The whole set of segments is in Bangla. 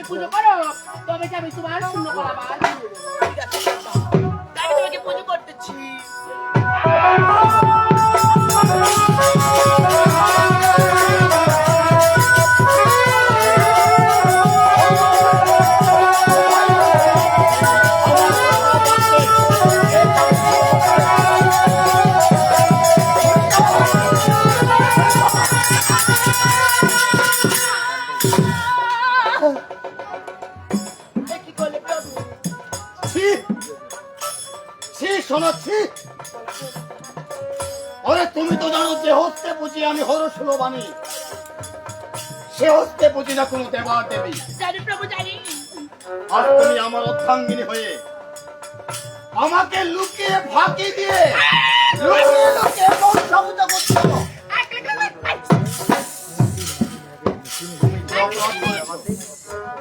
পুজো করো তবে আমি তোমার শূন্য করাবার আমি তোমাকে পুজো করতেছি। তুমি তো জানো যে হস্তে পুজি আমি হরসুল বাণী, সে হস্তে পুজি না কোনো দেবা দেবী। জানি প্রভু জানি। আর তুমি আমার অর্ধাঙ্গিনী হয়ে আমাকে লুকিয়ে ফাঁকি দিয়ে লুকিয়ে লুকিয়ে পূজা করছো।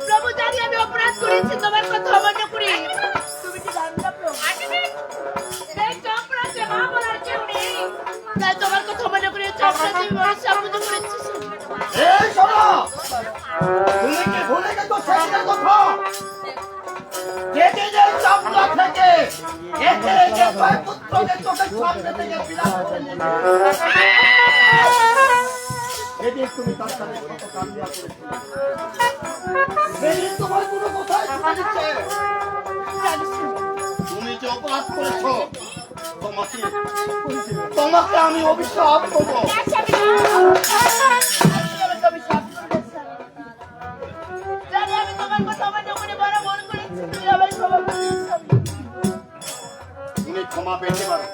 প্রভু জানি আমি অপরাধ করেছি, তোমার কথা অমান্য করি। তুমি কি জানো না প্রভু এই চক্রান্তে মা বলার কেউ নেই, তাই তোমার কথা অমান্য করে চক্রান্তে ব্যবস্থা পুজো করেছি। এই শোনো, তুমি কি ভুলে গেছো সেদিনের কথা? যেতে যাই চাপলা থেকে একে একে ছয় পুত্রদের চোখের সামনে থেকে বিরাট করে নিয়ে সেদিন তুমি তার সাথে কত কান্না করেছিলে, সেদিন তোমার কোনো কথাই শোনা যাচ্ছে। তুমি যে অপরাধ করেছো তোমাকে আমি অভিশাপ করবো। তুমি ক্ষমা পেতে পারো।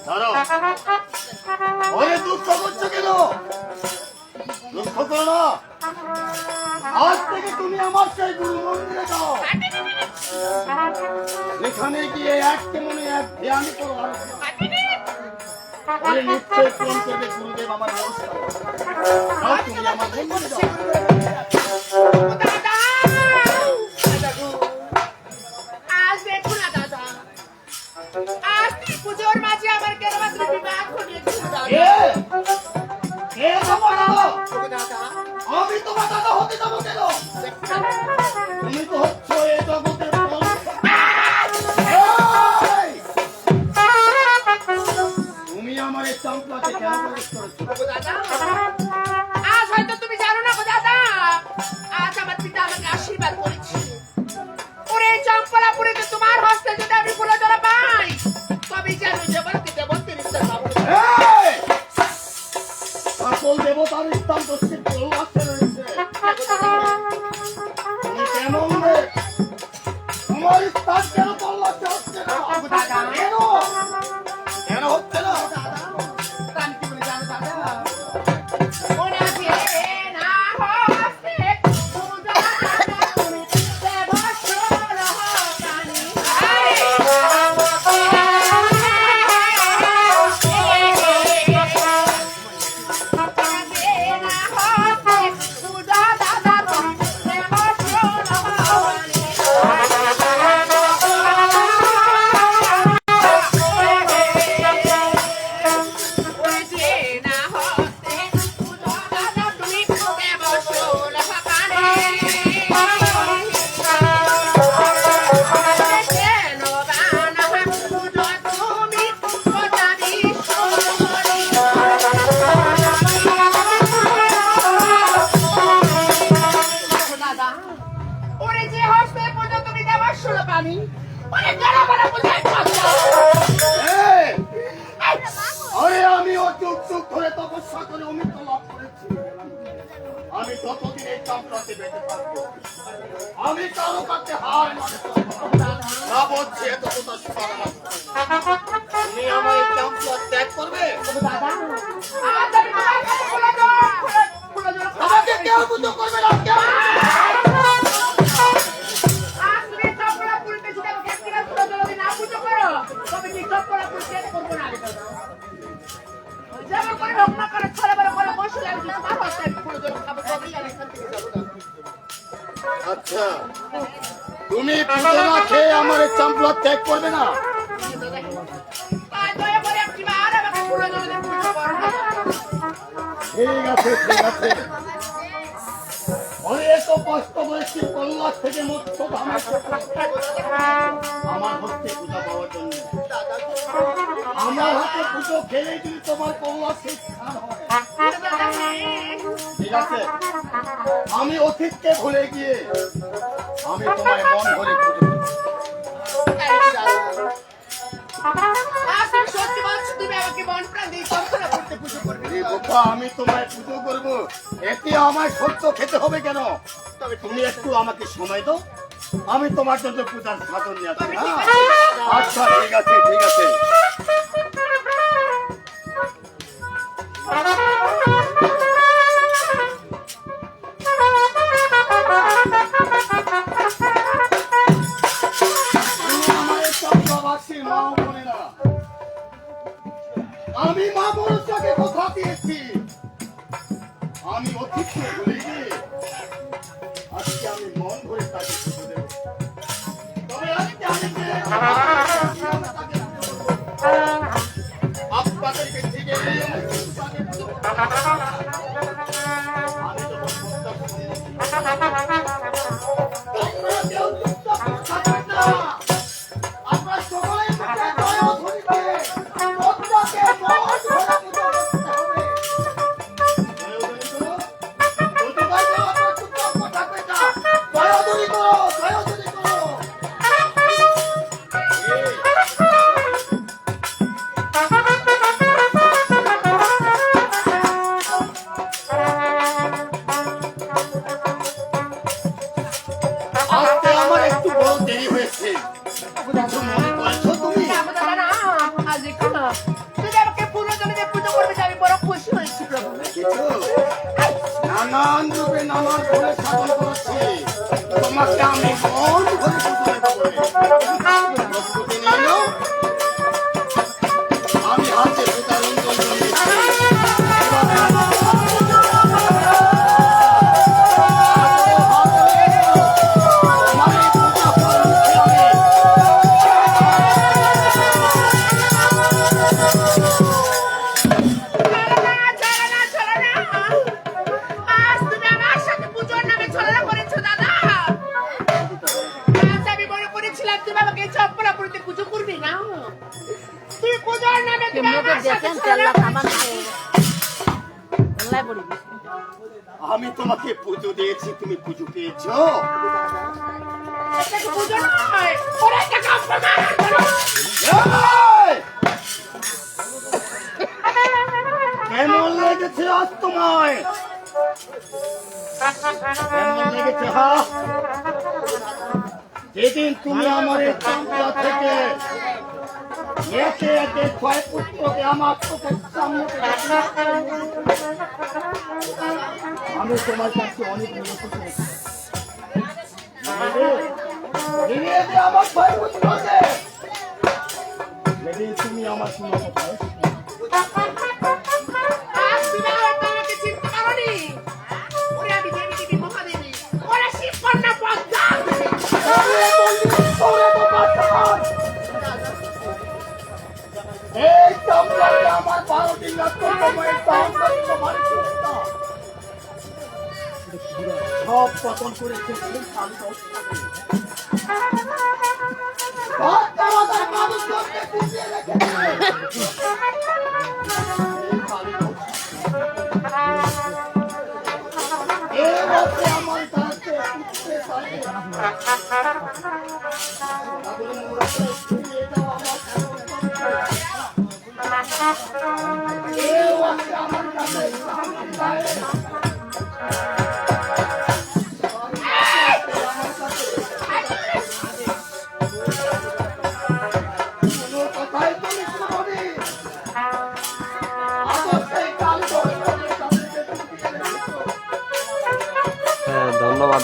ধরো ওরে দুঃখ করছো কেন? দুঃখ করো না, আজ থেকে তুমি আমার সেই গুরু মন্দিরে যাও, এখানে গিয়ে এক মনে এক ধ্যান করো। নিশ্চয় ফোন করবে গুরুদেব আমার নমস্কার। তুমি আমার মন্দিরে যাও। পুজোর মাঝে আমার কেন মাত্র বিবাহ ঘটিয়েছিল। আমি তোমার দাদা হতে যাবো কেন? তুমি তো হচ্ছ এ জগতের তুমি আমার এই চাম্পলাকে কেন প্রবেশ করেছো? আজ হয়তো তুমি জানো না গো দাদা, আজ আমার পিতা আমাকে আশীর্বাদ করেছে। ওরে চম্পলাপুরে যে তোমার হস্তে যদি আমি ফুল ধরা পাই তবে জানো জগৎকে দেবত্বের স্থান পাবো। সকল দেবতার স্থান দক্ষিণ পূর্বাতে রয়েছে। তুমি কেমন রে? তোমার স্থান কেন পল্লাতে হচ্ছে না? কেন হচ্ছে না? আমি কি বলে জানো দাদা? ওরে যে না হস্তে পূজা তুমি দেবস্বর হকানি। ততদিন এই চম্পলাতে বেঁচে থাকবো। আমি কারো কাছে হার মানবো না বলছি, এত কথা শোনা না। তুমি আমার এই চম্পলা ত্যাগ করবে? দাদা আজ আমি তোমার কাছে ফুলো জল আমাকে কেউ পুজো করবে না, কেউ আজ তুমি চম্পলাপুরিতে যদি আমাকে এক গ্লাস ফুলো জল না পুজো করো তবে কি চম্পলাপুরি ত্যাগ করবো না আমি যেমন করে হোক না করে ছড়া বেড়া করে বসে আমি তোমার হস্তে আমি ফুলো জল খাবো তবেই আমি এখান থেকে যাবো না। আচ্ছা, তুমি পুজো না খেয়ে আমার এই চম্পলা ত্যাগ করবে না? তাই দয়া করে একটিবার আমাকে ফুলো জল দিয়ে পুজো করো না। ঠিক আছে, ঠিক আছে। অনেক কষ্ট করেছি কল্যাণ থেকে মুক্ত ধামের আমার হস্তে পূজা পাওয়ার জন্য। আমার হাতে পুজো খেলে যদি তোমার কল্যাণ শিক্ষা হয়, ঠিক আছে, আমি অতীতকে ভুলে গিয়ে আমি তোমায় মন ভরে পুজো করব। আজ তুমি সত্যি বলছো তুমি আমাকে মন প্রাণ দিয়ে চম্পলাপুরিতে পুজো করবে? এই বোকা, আমি তোমায় পুজো করব, এতে আমায় সত্য খেতে হবে কেন? তবে তুমি একটু আমাকে সময় দাও, আমি তোমার জন্য পূজার সাধন নিয়ে আসি। হ্যাঁ? আচ্ছা, ঠিক আছে, ঠিক আছে। আমার চম্পাবাসী মা ও বোনেরা, আমি মা মনসাকে কথা দিয়েছি, আমি অতীতকে ভুলে গিয়ে আজকে আমি মন ভরে তাকে পুজো দেব। তবে আজকে আমি তাকে পুজো করব। আপনাদেরকে ঠিক এই তাকে পুজো করব। আমি যখন প্রস্তাব দিয়েছি, তোমরা কেউ চুপচাপ থাকবে না। আপনারা সকলেই মুখে দয়া ধরিতে প্রজ্ঞাকে মন ভরে পুজো করতে হবে। আজকে আমার একটু বড় দেরি হয়েছে, কিছু মনে করেছো তুমি? যাবো দাদা না, আজ একটু না। তুমি আমাকে ফুলো জল দিয়ে পুজো করবে যে আমি বড় খুশি হয়েছি প্রভু। কিছু নানান রূপে নানান করে সাধন করেছি, তোমাকে আমি মন ভরে পুজো দেব বলে। প্রস্তুতি নিয়ে নাও। আমি হাতে পূজার অঞ্জলি নিয়েছি। আজ তুমি আমার সাথে পুজোর নামে ছলনা করেছো দাদা। আজ আমি মনে করেছিলাম তুমি আমাকে চম্পলাপুরিতে পুজো করবে না। তুমি পুজোর নামে তুমি আমার সাথে ছলনা করেছো। আমি তোমাকে পুজো দিয়েছি, তুমি পুজো পেয়েছো? এটা কি পুজো নয়, ওরা একটা অপমান করো। এই! কেমন লেগেছে আজ তোমায়? কেমন লেগেছে? হ্যাঁ, যেদিন তুমি আমার এই চম্পলা থেকে একে একে ছয় পুত্রকে আমার চোখের সামনে থেকে আমি তোমার কাছে অনেক মিনতি করেছি। ফিরিয়ে দে আমার ছয় পুত্রকে। যেদিন তুমি আমার শুনে কোথায় আজ তুমি হয়তো আমাকে চিনতে পারোনি। ওরে আমি দেবী দেবী মহাদেবী, ওরে শিবকন্যা পদ্মা। এই চম্পলাকে আমার 12টি লক্ষ্য সময়ের তোমার চিন্তা সব পতন করেছে সেই কালী দশটাকে। ভক্তমাতার মানুষজনকে পিছিয়ে রেখেছে এই কালী দশটা। এই রাতে আমার কাছে উঠতে পারে তাদের মূর্তি ফিরিয়ে দাও আমার এই রাতে আমার কাছে ধন্যবাদ।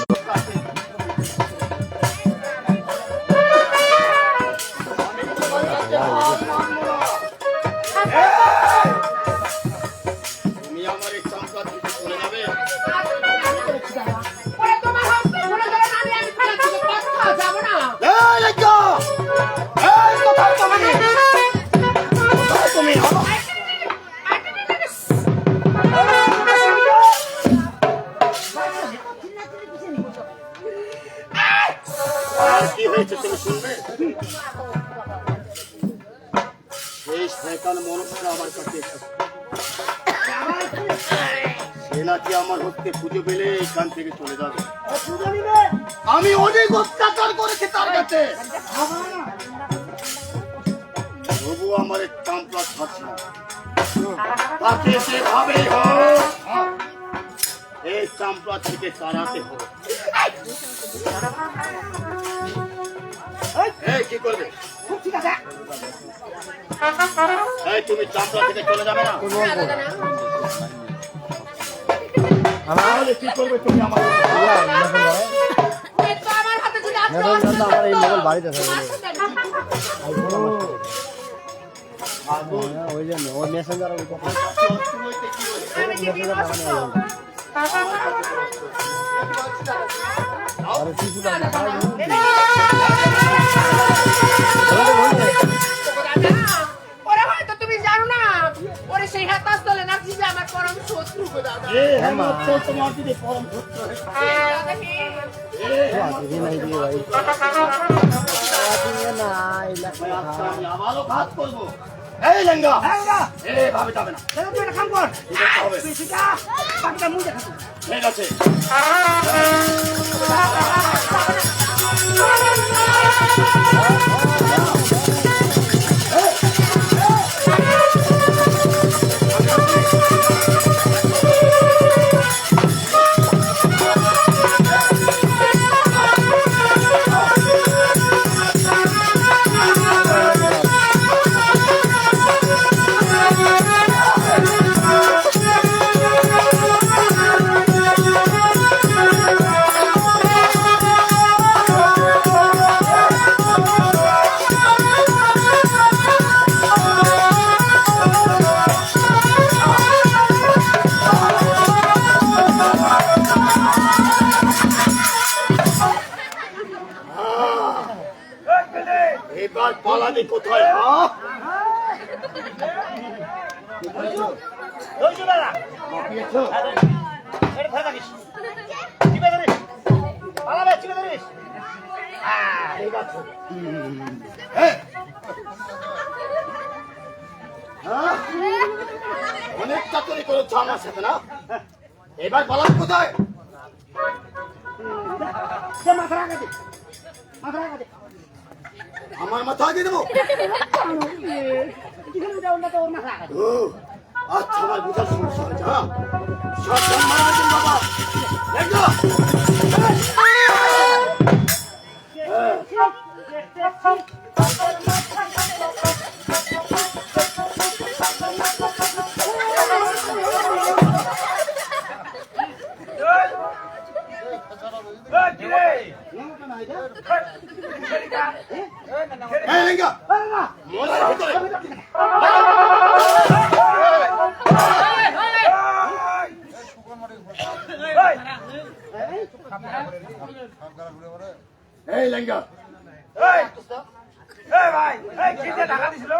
তুমি আমার এই চামড়া থেকে চলে যাবে। ওরে তোমার হস্তে ভুলে যাবে না, আমি ফেলে দেবো, কথা যাবো না। এই লেঙ্গা! এই কোথায় তুমি? কোথায় তুমি? আর কি হয়েছে তুমি শুনবে? সেই শয়তান মনুষ্য আমার কাছে এসেছে। সে নাকি আমার হস্তে পুজো পেলে এখান থেকে চলে যাবে। আমি অনেক অত্যাচার করেছি তার কাছে, তবু আমার এক চামড়া ছাড়ছে না। তাকে যেভাবেই হোক এই চামড়া থেকে তাড়াতে হবে। এই কি করবে? এই তুমি চামড়া থেকে চলে যাবে না? তাহলে কি করবে তুমি আমার? এই তো আমার হাতে যদি আজকে আমার এই মোবাইল বাড়িতে থাকে। ওই জন্য ওই মেসেঞ্জার আমি যে বিমর্ষ। ওরে হয়তো তুমি জানো না, ওরে সেই হাতাস্তলে নাচি যে আমার পরম শত্রু গো দাদা। তোমার যদি পরম পুত্র দাদা কি? আমি আবারও ঘাত করবো। এই লেঙ্গা এইভাবে যাবে না। ঠিক আছে, এবার পালাবি কোথায়? অনেক চাকরি করেছ আমার সাথে না, এবার পালাবি কোথায়? আমার মাথা আগে দেবো? আচ্ছা, আমার বুঝার সমস্যা হয়েছে। হ্যাঁ, সাবধান মারাবেন বাবা। দেখো লেঙ্গা মরার ভিতরে এই লেঙ্গা ভাই কি দিয়ে ঢাকা দিছিল?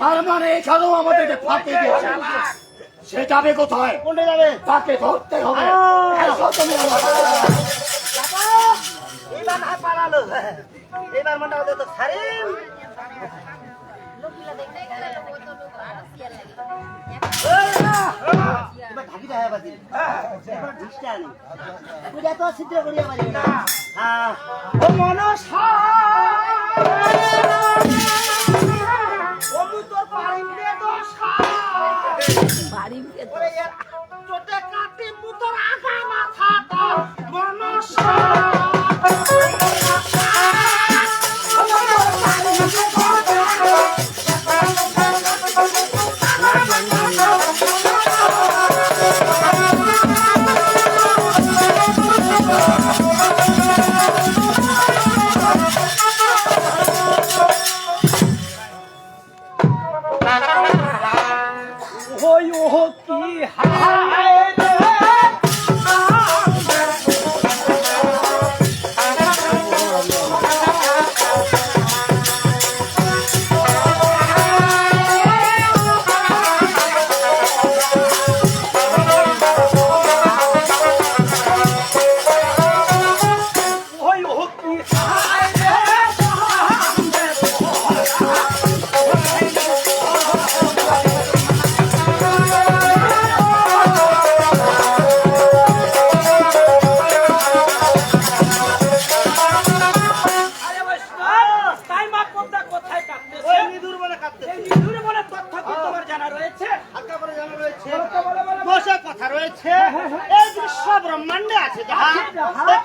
তার মানে এখানেও আমাদেরকে ফাঁকি দিয়েছে। সে যাবে কোথায়? কোনটা যাবে? তাকে ধরতে হবে। এবার না পালালো, এবার মনে হলো তো ছাড়ে। বাড়ি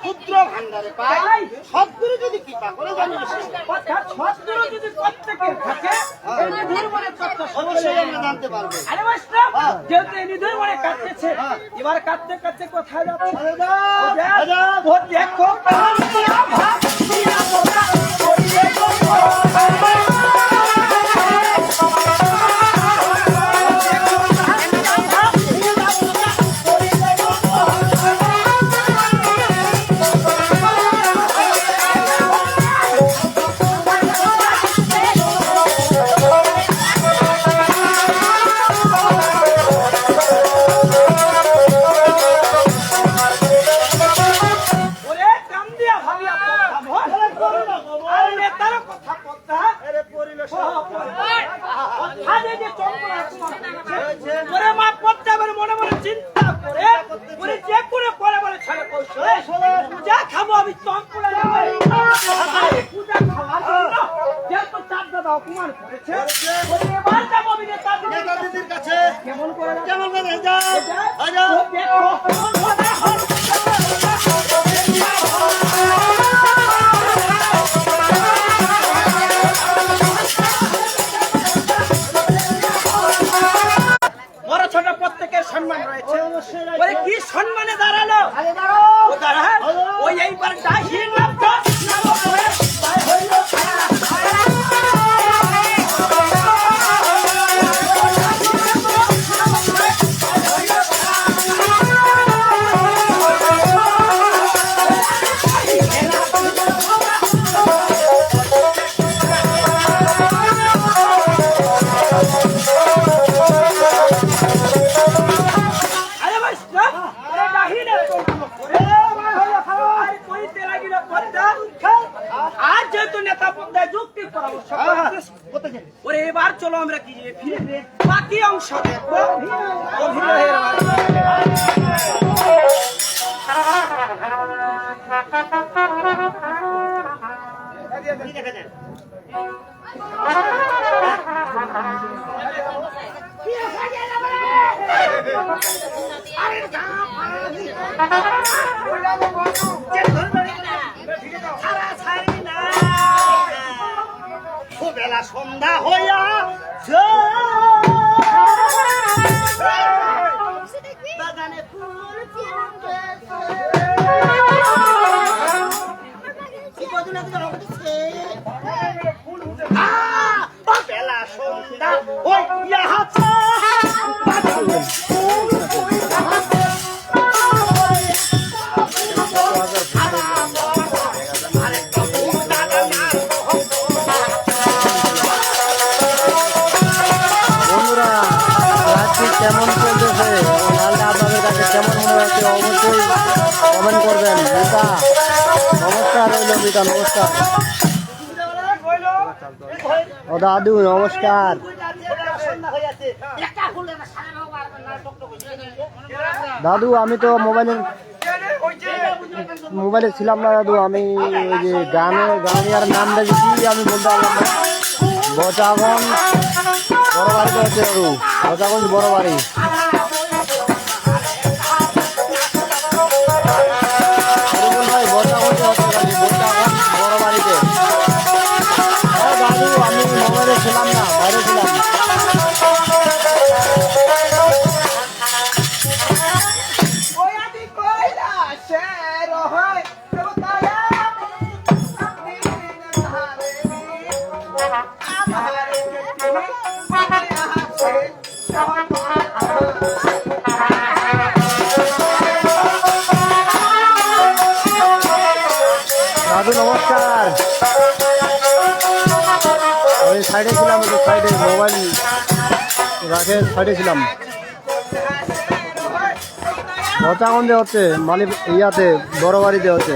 ক্ষুদ্র ভান্ডারে পাই সবগুলো যদি কৃপা করে জানি অর্থাৎ সৎগুরু যদি প্রত্যেকের থাকে এই নিধুর মনে তত্ত্ব অবশ্যই আমরা জানতে পারবো। আরে মাস্টার যেহেতু এই নিধুর মনে কাটতেছে এবার কাটতে কাটতে কোথায় যাচ্ছে ও দেখো ওরে কাম দিয়া ভাবিয়া কথা বল আর নেতার কথা কথা আরে পরিল আরে যে চম্পলা ওরে মা প্রত্যেকের মনে মনে চিন্তা করে ওরে যে করে পরে বলে ছেড়ে কইছে পূজা খাবো আমি চম্পলা আমি পূজা খাওয়ার জন্য যেহেতু চার দাদা অপমান করেছে ওরে এবার যাবো আমি নেতা দিদির কাছে কেমন করে কেমন করে যা ও দেখো বড় ছোট প্রত্যেকের সম্মান রয়েছে ওরে কি সম্মানে দাঁড়ালো ও দাঁড়ান ওই এইবার ডাহির নাম তো আরে ভাই স্টপ আরে ডাহিরে আরে কইতে লাগিল পদ্মা আজ যেহেতু নেতা পদ্মায় যুক্তি পরামর্শ করতেছে ওরে এবার চলো আমরা কি ফিরে বাকি অংশ দেখবো অভিনয়ের বেলা সন্ধ্যা হইয়া বাগানে ফুল বেলা সন্ধ্যা হইয়া বন্ধুরা রাত্রি কেমন চলতেছে নাহলে আপনাদের কাছে কেমন মনে হচ্ছে অবশ্যই কমেন্ট করবেন মিতা নমস্কার রইল মিতা নমস্কার ও দাদু নমস্কার দাদু আমি তো মোবাইলে ছিলাম না দাদু আমি ওই যে গানের নাম দেখেছি আমি বলতে পারলাম না বচাগঞ্জ বড় বাড়িতে হচ্ছে দাদু বচাগঞ্জ বড় বাড়ি ভাই বচাগঞ্জে হচ্ছে বচাগঞ্জ বড় বাড়িতে দাদু আমি মোবাইলে ছিলাম না বাইরে ছিলাম দাদু নমস্কার ওই সাইডে ছিলাম ওই সাইডে মোবাইল রাখে সাইডে ছিলাম বচাগঞ্জে হচ্ছে মানে ইয়াতে বড় বাড়িতে হচ্ছে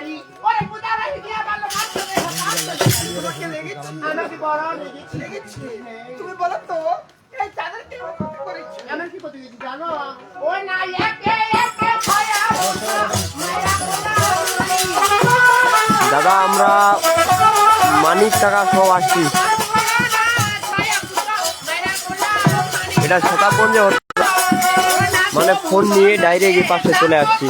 করি ওরে পুতারা হিদিয়া ভালো মারতে দে তোমাকে লেগেছে আমাকে বড় লেগেছে লেগেছে তুমি বলো তো এই চাঁদের কি করেছো আমার কি করতে গেছি জানো ওই না একে একে ছায়া মায়া দাদা আমরা মানিক টাকা সব আসছি। এটা সেতাবগঞ্জে হচ্ছে, মানে ফোন নিয়ে ডাইরেক্ট এই পাশে চলে আসছি।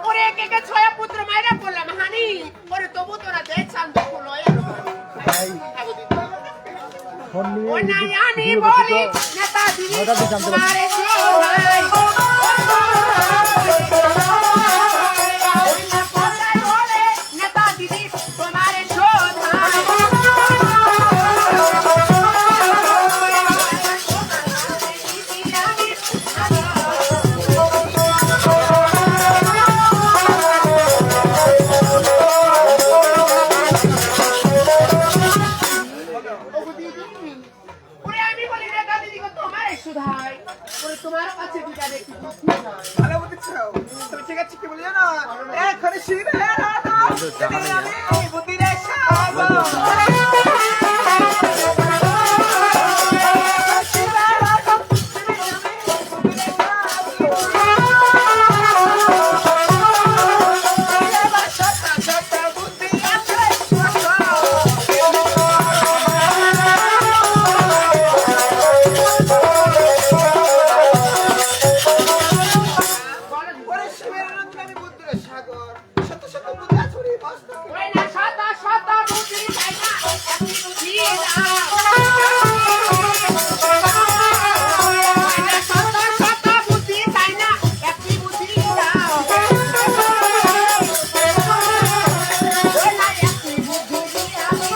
ওরে একে একে ছয়া পুত্র মাইরা বললাম হানি ওরে তবু তোরা দেখছান দেখো লয় ওই না জানি বলি নেতাজি তোমারে সোনাই ওই না কোথায় বলে নেতাজি তোমারে সোনাই ওরে আমি বলি নেতাজি তোমারে সুধাই ওরে তোমার কাছে দিদা দেখি ভালো বুঝছো তুমি ঠিক আছে কি বলি জানো এখন শিরে রাধা আমি বুদ্ধি রে সাবা ওরে শিবের রাধা আমি বুদ্ধি রে সাগর শত শত বুদ্ধি ছড়ি বসতো ওই না শত শত বুদ্ধি চাই না একটি বুদ্ধি দাও ওই না শত শত বুদ্ধি চাই না একটি বুদ্ধি দাও ওই না একটি বুদ্ধি দিয়ে আমি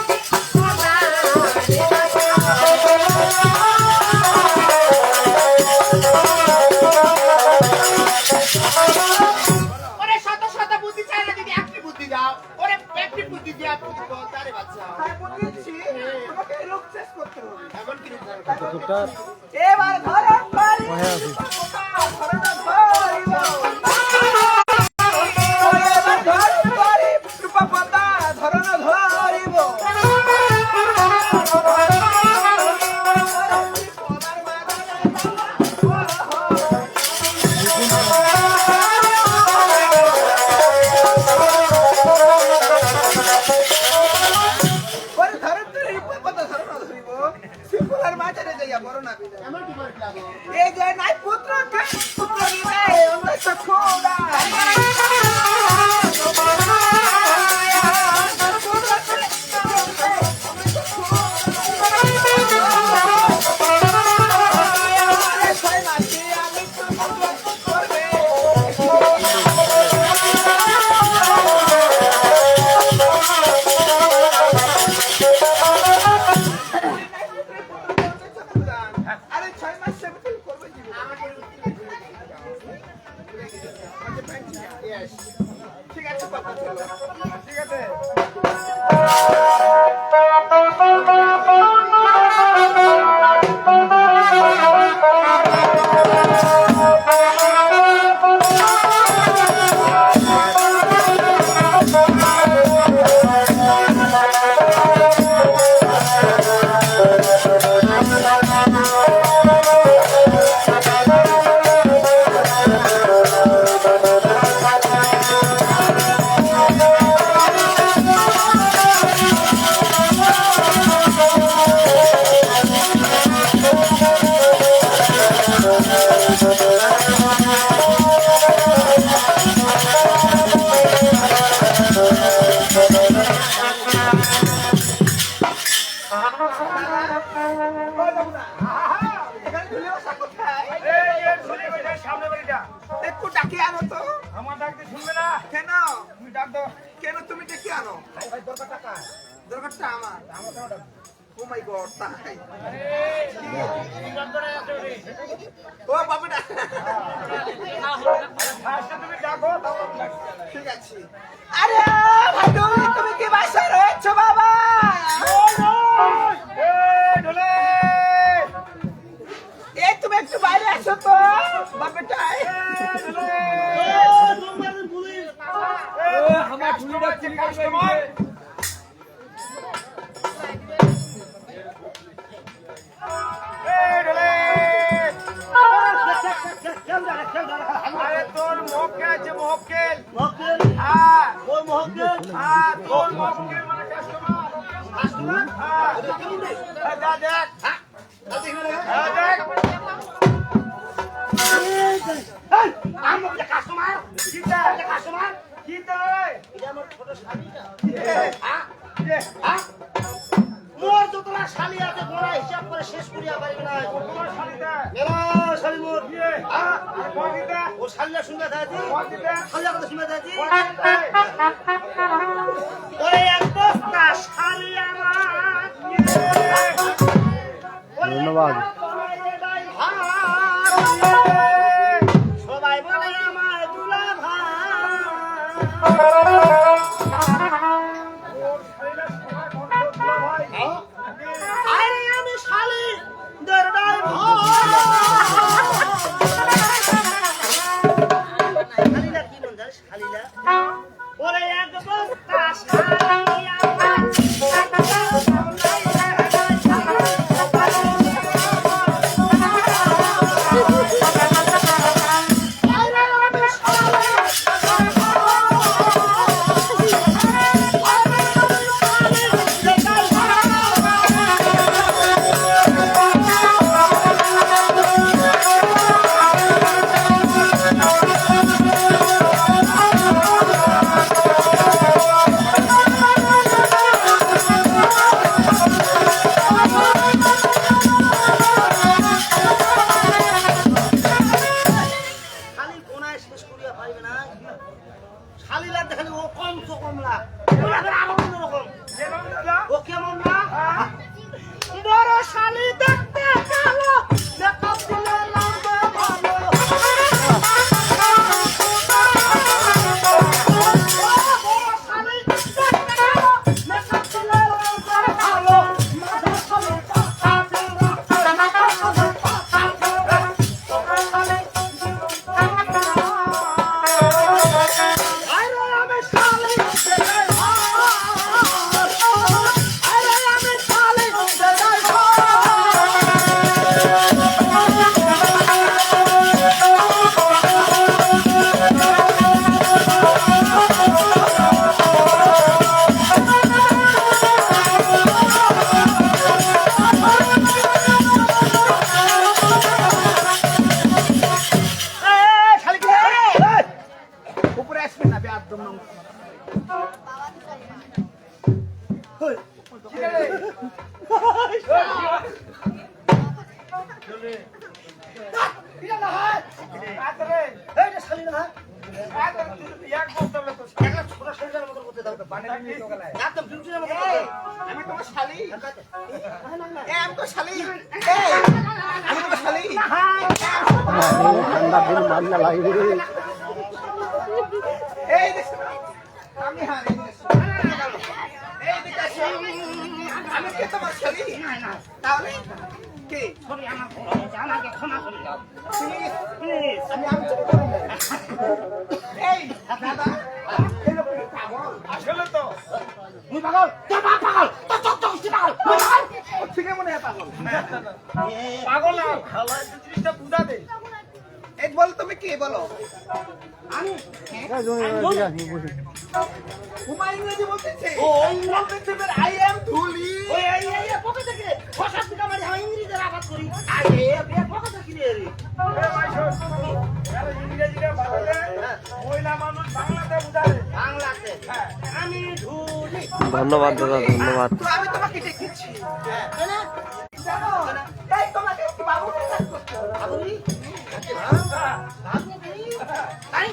ওরে শত শত বুদ্ধি চাই না দিদি একটি বুদ্ধি দাও ওরে একটি বুদ্ধি দিয়ে আপনি তারে বাচ্চা তাই বলেছি তোমাকে লোক শেষ করতে হবে এমন কি এবার ধরো পারি ধরো না ধরিব এবার ধরো পারি রূপা পাতা ধরো না ধরিব ওরে ধরো তুই রূপা পাতা ধরো না ধরিব সিম্পলার মাঝারে যাইয়া বড় না বিনা এমন কি করে লাগো এই যে নাই পুত্রকে পুত্র দিবে অন্য সখোরা আরে 6 মাস সেবা করবে ঠিক আছে বাবা চলো ঠিক আছে একটু ডাকি আনো তো আমার ডাকতে শুনবে না কেন তুমি ডাক দাও কেন তুমি ডেকে আনো ভাই দরকার টাকা দরকারটা আমার আমার কেন ডাক ও মাই গড তাই ও বাবাটা ফার্স্টে তুমি ডাকো তারপর আমি ডাকি। ঠিক আছে আরে ভাই তুমি কি বাসায় রয়েছো বাবা এই যা দেখ হ্যাঁ তা দেখবে না? হ্যাঁ দেখ এই, আমার যে কাস্টমার কিটা কাস্টমার কিটা রে এটা আমার ছোট শালিটা এ হ্যাঁ এ হ্যাঁ মোর যতটা শালি আছে গোড়া হিসাব করে শেষ করিয়া পারিবে না তোমার শালিটা মেলা শালি মোর এ হ্যাঁ আর কোন কিটা ও শালিয়া শুনবে দাদি কোন কিটা শালিয়া কথা শুনবে দাদি কোন কিটা ওরে এক বস্তা শালি আমার ধন্যবাদ। সবাই বলে আমার দুলা ভাই আরে আমি শালি দরদাই শালিলা কি মন জানিস শালিলা ওরে এক বস্তা শালি আমার খালি কোনায় শেষ করিয়া পারিবে না শালিলা দেখালি ও কম তো কমলা ওরা আবার আরো অন্যরকম যেমন দাদা ও কেমন না বড় শালি দেখতে কালো মেকআপ দিলে লাগবে ভালো বড় শালি দেখতে কালো মেকআপ দিলে লাগবে ভালো মাঝে শালি উপরে আসবে না বেয়াদম নাম কিটা রে কিরা না হয় আতরে এই যে শালি না আতরে তুই এক বস্তা হলো তো একটা ছোট শালিটার মতো করতে দাও পানি দিবি তো গলায় একদম ডিউটির মতো করতে আমি তোমার শালি এ আমি তো শালি এই আমি তো শালি ঠান্ডা দিন ঠান্ডা লাগবে এই দেখ আমি হ্যাঁ এই দেখ আমি কে তোমার শালি তাহলে কে সরি আমার আমাকে ক্ষমা করে দাও প্লিজ আমি চলে করি এই দাদা এই লোক কি পাগল আসলে তো মুই পাগল তোর বাপ পাগল তোর চোখ তো কি পাগল মুই পাগল ঠিক মনে হয় পাগল পাগল না ভালো একটা জিনিসটা বুঝা দে এই বল তুমি কে বলো আমি হুমা ইংরেজি বলতেছে ও বলতেছে আই এম ধুলি ওই এই পকেট থেকে 6-7 টাকা মারি আমি ইংরেজিতে আবাদ করি আরে বে পকেট থেকে রে ইংরেজিটা ভালো রে মহিলা মানুষ বাংলাতে বুঝা দে বাংলাতে আমি ধুলি ধন্যবাদ দাদা ধন্যবাদ তো আমি তোমাকে দেখেছি জানো এই তোমাকে কি বাবু কাজ করতে বাবুই তাই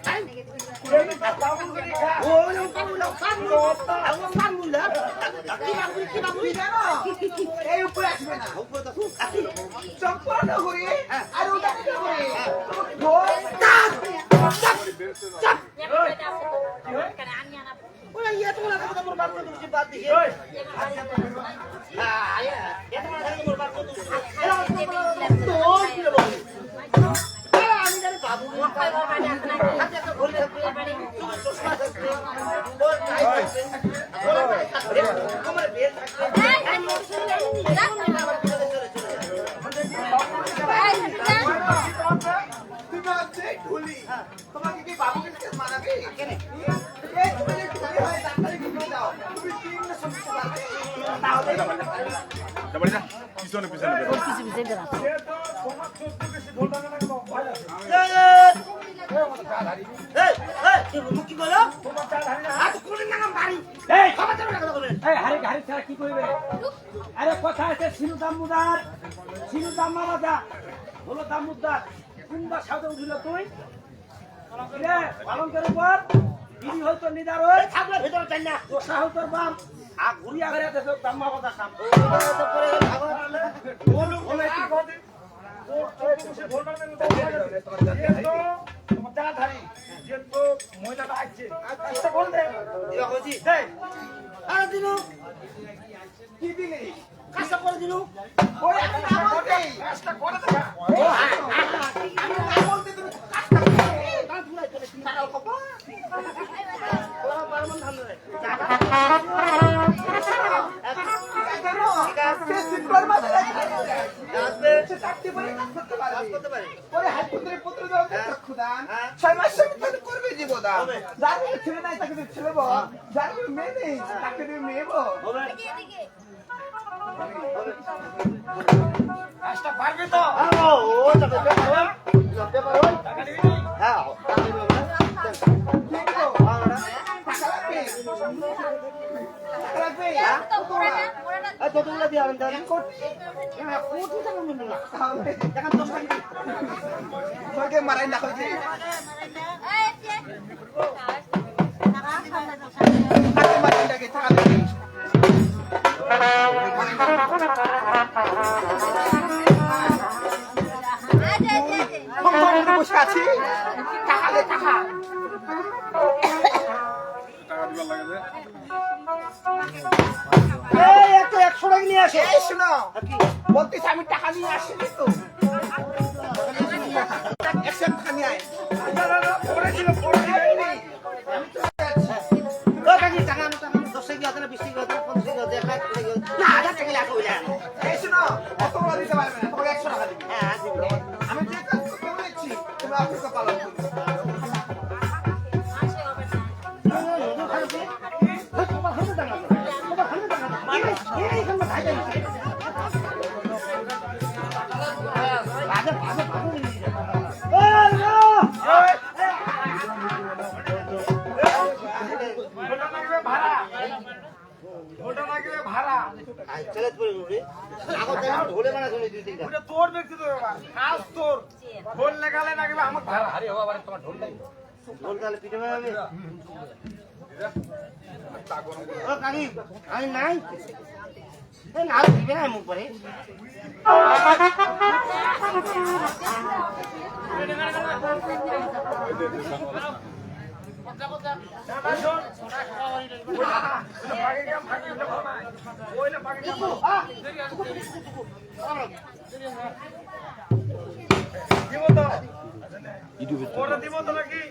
তাই বাবুগিরি খা ওই বাবুলা বাবুলা কি বাবুই জানো এই উপরে আসবে না উপরে তো খুব কাটি চম্পা হরি আর ওটা কি হরি ওই ইয়ে তোমরা কথা মোর বাপ তো বাদ দিয়ে আয়া এত মানে থাকে মোর বাপ তো কি বল আমি জানি বাবু হাতে একটা ঘড়ি থাকবে চশমা থাকবে ওর টাই থাকবে আমার বেল থাকবে তুমি হচ্ছে ঢুলি তোমাকে কি বাবুকে মানাবে এই তুমি যে ঢুলি হয় ডাক্তারি কি দাও তুমি কি ইংলিশ শুনতে পারবে তারপরে যা পিছনে পিছনে বেরো। কি বলো হারি ছাড়া কি করবে আরে কথা আছে সিনু দামুদার সিনু দাম্মাদা হলো দামুদার কুম্বা সাথে উঠিল তুই পালন করে পর বিধি হয়তো নিদার ওই থাকলে ভেতরে চাই না ও সাহু তোর বাপ আগ ঘুরিয়া ঘরে দেখো দাম্মাদা কাম মহিলাটা আসছে কি দিলি কাজটা করে দিল ছেলে নাই তাকে ছেলে বল যার মেয়ে নেই তাকে মেয়ে বল কাজটা পারবে তো মারাই না হয়েছে বসে আছি টাকা দে টাকা একটা 100 টাকা নিয়ে আসে এই শোনো বলতেছি আমি টাকা নিয়ে আসিনি তো 100 টাকা নিয়ে আয় এই শোনো অত বড় দিতে পারবে না তোমাকে 100 টাকা দিবি আমি যে কাজ করতে বলেছি তুমি আপনাকে পালন করবে তোর ব্যক্তিগত ব্যাপার কাজ তোর ঢোল লাগালে না গেলে আমার ভাড়া আরে বাবা তোমার ঢোল নাই ঢোল তাহলে পিঠে বানাবে ও কাকি আমি নাই এই নাল দিবে না মুখ পরে দিব তো নাকি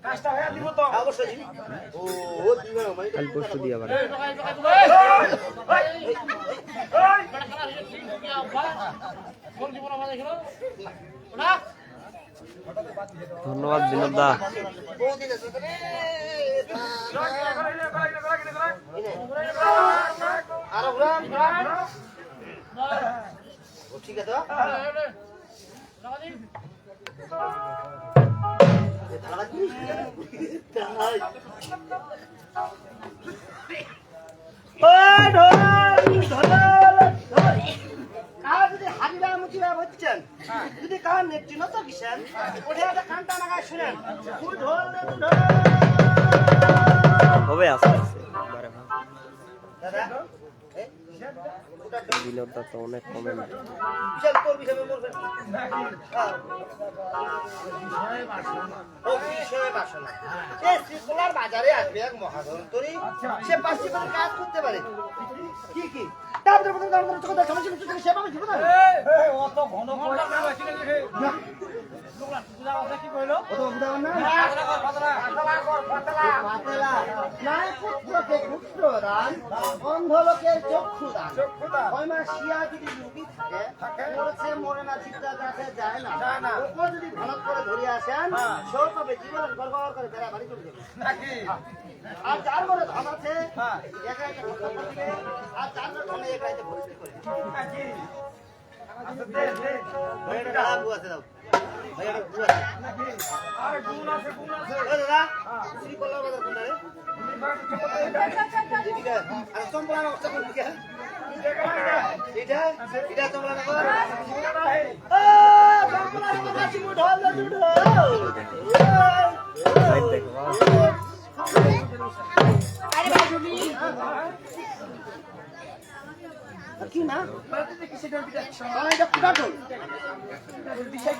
কাজটা হয়ে দিব তো অবশ্যই ও দিবে না কাল পরশু দিয়ে আবার ধন্যবাদ বিনোদ দা ঠিক আছে যদি কার নেত্রী নত কিসেন ওঠে একটা কানটা নাগায় শুনেন হবে আস্তে আস্তে দাদা বিনোদটা তো অনেক কমেন্ট বিশাল তোর বিষয়ে বলবেন শ্রীকলার বাজারে আসবে এক মহাধন্তরী সে 5 কাজ করতে পারে কি কি অত ঘন কি কইলো? কত বুঝাবেন না? পাতলা। নাই পুত্রকে পুত্র দান, অন্ধ লোকের চক্ষু দান। ওই মা শিয়া যদি রুগী থাকে, মরেছে মরে না, চিন্তা কাছে যায় না। ওকে যদি ভালো করে ধরে আসেন, সব পাবে জীবন গড়গড় করে বেড়া বাড়ি চলে যাবে। আর যার ঘরে ধন আছে, একা একা কথা বলবে, আর যার ঘরে ধনে একা একা ভর্তি করে। ভাইয়াটা টাকা বুয়া আছে দাও। ভাইয়াটা বুয়া আছে। আরে গুণ আছে ও দাদা, শ্রী কল্যাণ বাজার কোনটা রে? এদিকে। আর চম্পলা নকশা কোন দিকে? এটা চম্পলা নকশা। চম্পলা নকশা চিমু ঢল দে ঢল। আরে বাবুনি কি না? এটা কুটা ঢোল। বিশাল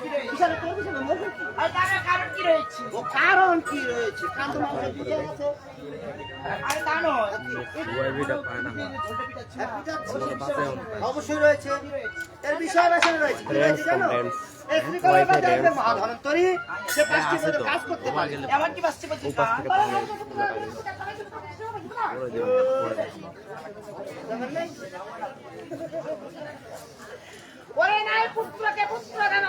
তোর বিশাল মুখ। আর তার কারণ কি রয়েছে? ও কারণ কি রয়েছে? কান্ত মাংস বুঝে গেছে। আরে তা নয় অবশ্যই রয়েছে। এর বিষয় বাসনে রয়েছে। কি রয়েছে জানো? এই শ্রীকলার বাজারে মহাধনন্তরী সে পাঁচটি পদে কাজ করতে পারে। এমন কি বাসছে বলছিস না? ওরে নাই পুত্রকে পুত্র দান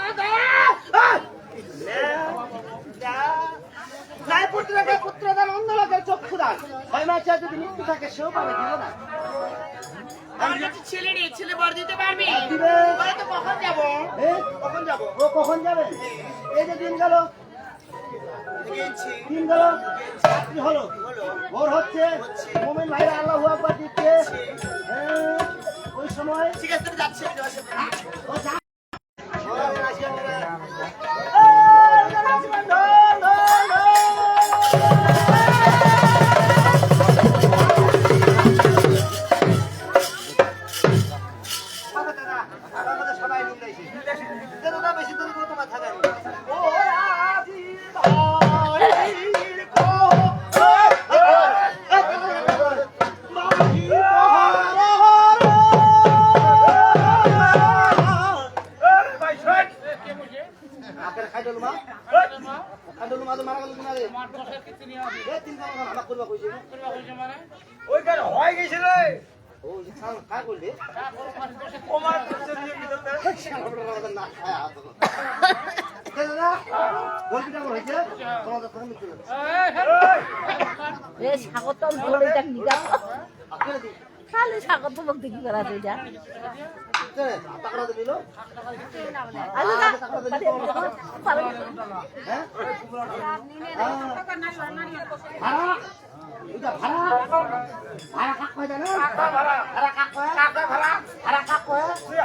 নাই পুত্রকে পুত্র দান, অন্ধ লোকের চক্ষু দান। হয় মা চাই যদি মৃত্যু থাকে সেও পাবে, দিব না। আমার কাছে ছেলে নেই, ছেলে বর দিতে পারবি? দিবে। ওরে তো কখন যাবো? কখন যাবো? ও কখন যাবে? এই যে দিন গেল, দিন গেল, রাত্রি হলো, ভোর হচ্ছে, মোমেন ভাইরা আল্লাহু আকবার দিচ্ছে। ওই সময় ঠিক আছে তুমি যাচ্ছি ও যা। সবাই বেশি দূর তোমার থাকা ওইখানে হয় গেছে রে কার করলে তোমার স্বাগতম বলে এটা কি যা খালি স্বাগতম বলতে কি করা যায় যা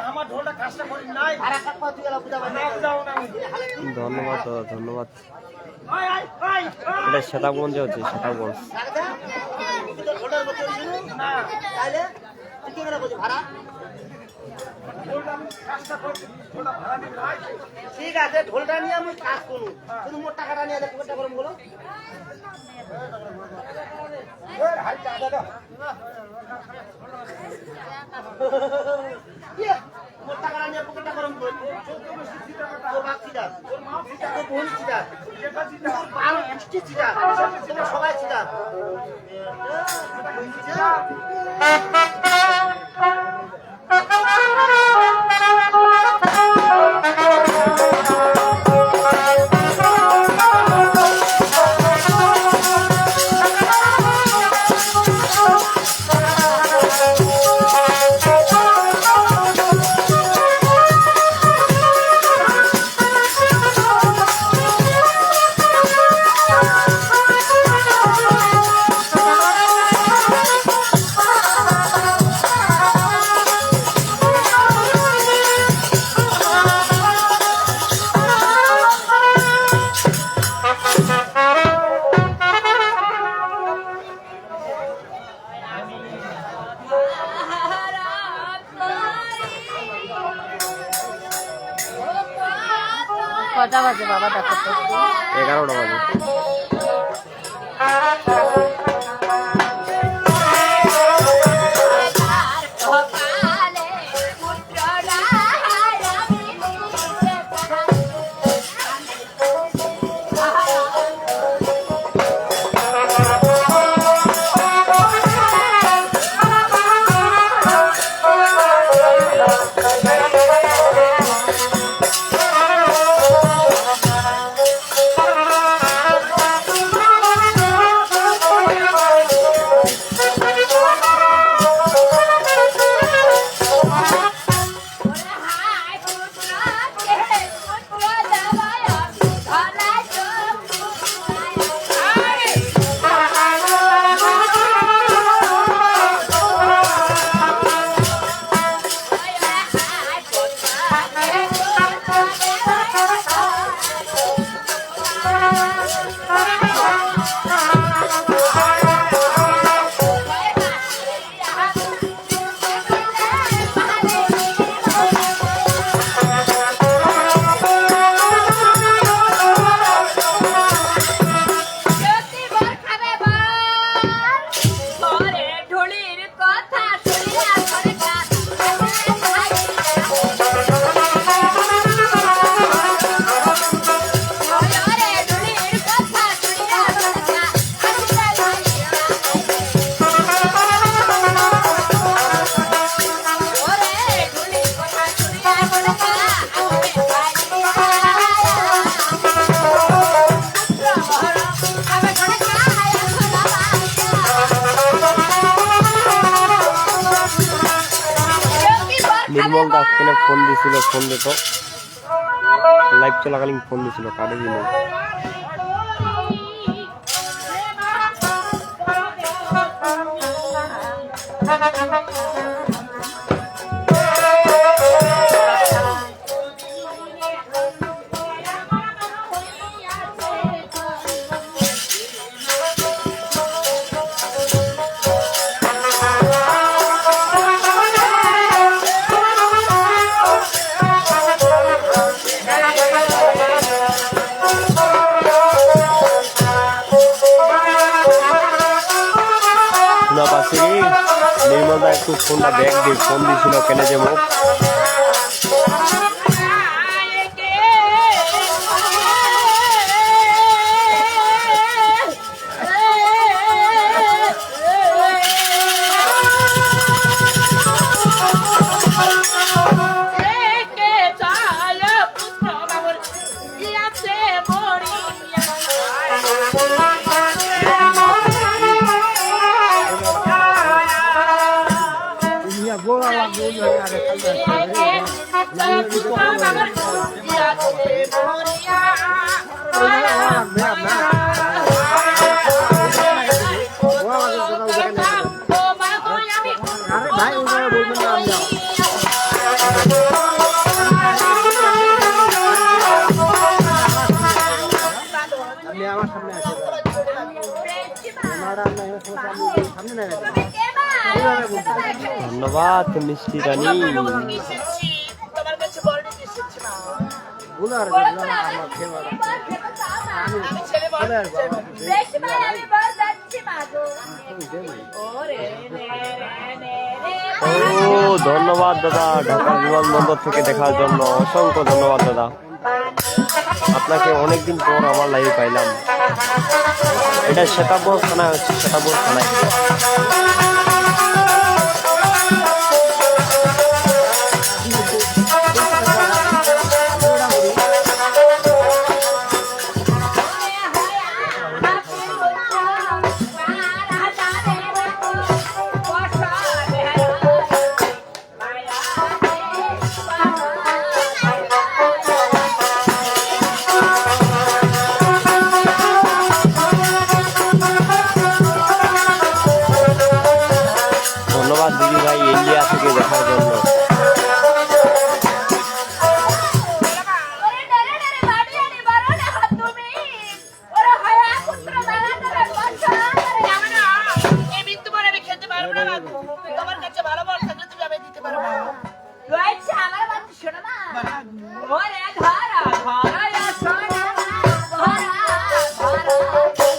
আমার ঢোলটা কাজটা করি নাই ধন্যবাদ দাদা, ধন্যবাদ। এটা সেতাবগঞ্জে হচ্ছে, সেতাবগঞ্জ। ঠিক আছে, ঢোলটা নিয়ে আমি কাজ করুন, শুধু মোট টাকাটা নিয়ে পুকুরটা করুন বলো। মোট টাকাটা নিয়ে পুকুরটা করুন বলো। সবাই ছিলাম কটা বাজে বাবা দেখো তো 11টা বাজে। নির্মল দা কেন ফোন দিছিল, ফোন দিত লাইভ চলাকালীন ফোন দিছিল, কাটে দিল। নির্মল দা একটু ফোনটা ব্যাগ দিয়ে ফোন দিছিল কেন যে মুখ ধন্যবাদ মিষ্টি রানী। তোমার কাছে বড় এসেছি মা। আমি ছেলে বড় বেশ ভাই আমি বড় যাচ্ছি মা গো। ওরে ও ধন্যবাদ দাদা, ঢাকা বিমানবন্দর থেকে দেখার জন্য অসংখ্য ধন্যবাদ দাদা। আপনাকে অনেকদিন পর আমার লাইভে পাইলাম। এটা সেতাবর থানায় হচ্ছে, সেতাবর থানায়। ধন্যবাদ দিদি ভাই ইন্ডিয়া থেকে দেখার জন্য।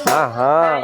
হ্যাঁ হ্যাঁ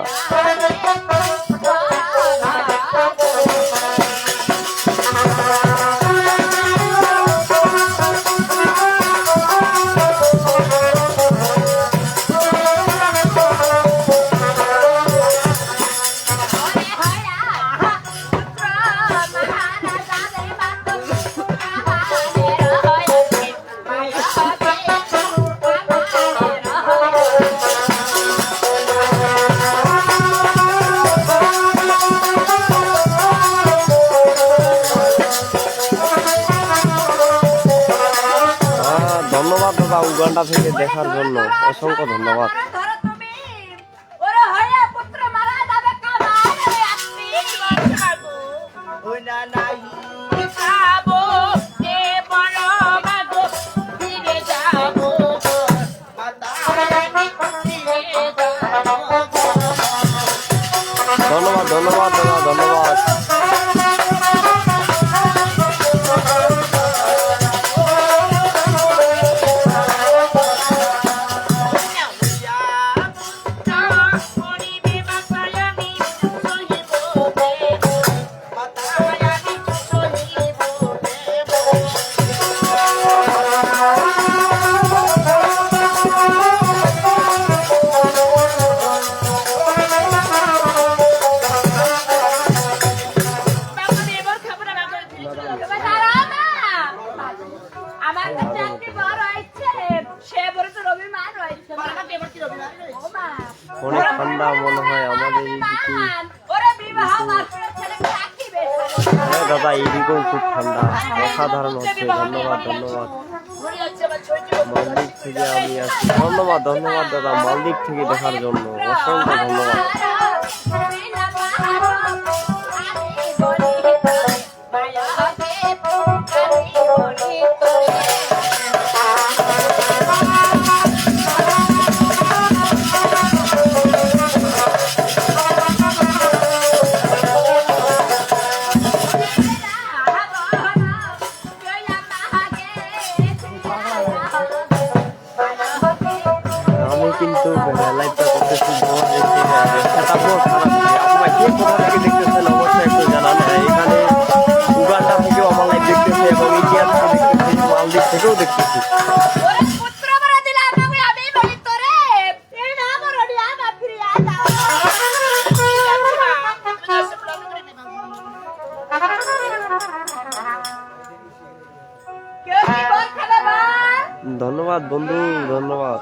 ধন্যবাদ দাদা, উগান্ডা থেকে দেখার জন্য অসংখ্য ধন্যবাদ। ধন্যবাদ ধন্যবাদ দাদা, ধন্যবাদ। দাদা এদিকেও খুব ঠান্ডা, অসাধারণ হচ্ছে। ধন্যবাদ ধন্যবাদ। মালদ্বীপ থেকে আমি আসছি। ধন্যবাদ ধন্যবাদ দাদা, মালদ্বীপ থেকে দেখার জন্য অসংখ্য ধন্যবাদ। আমি কিন্তু লাইভটা করতেছি আপনারা কে কোথা থেকে দেখতেছেন অবশ্যই একটু জানান। এখানে উগান্ডা থেকেও আমার লাইভ দেখতেছে এবং ইন্ডিয়া থেকে দেখতেছি, মালদ্বীপ থেকেও দেখতেছি। ধন্যবাদ বন্ধু, ধন্যবাদ।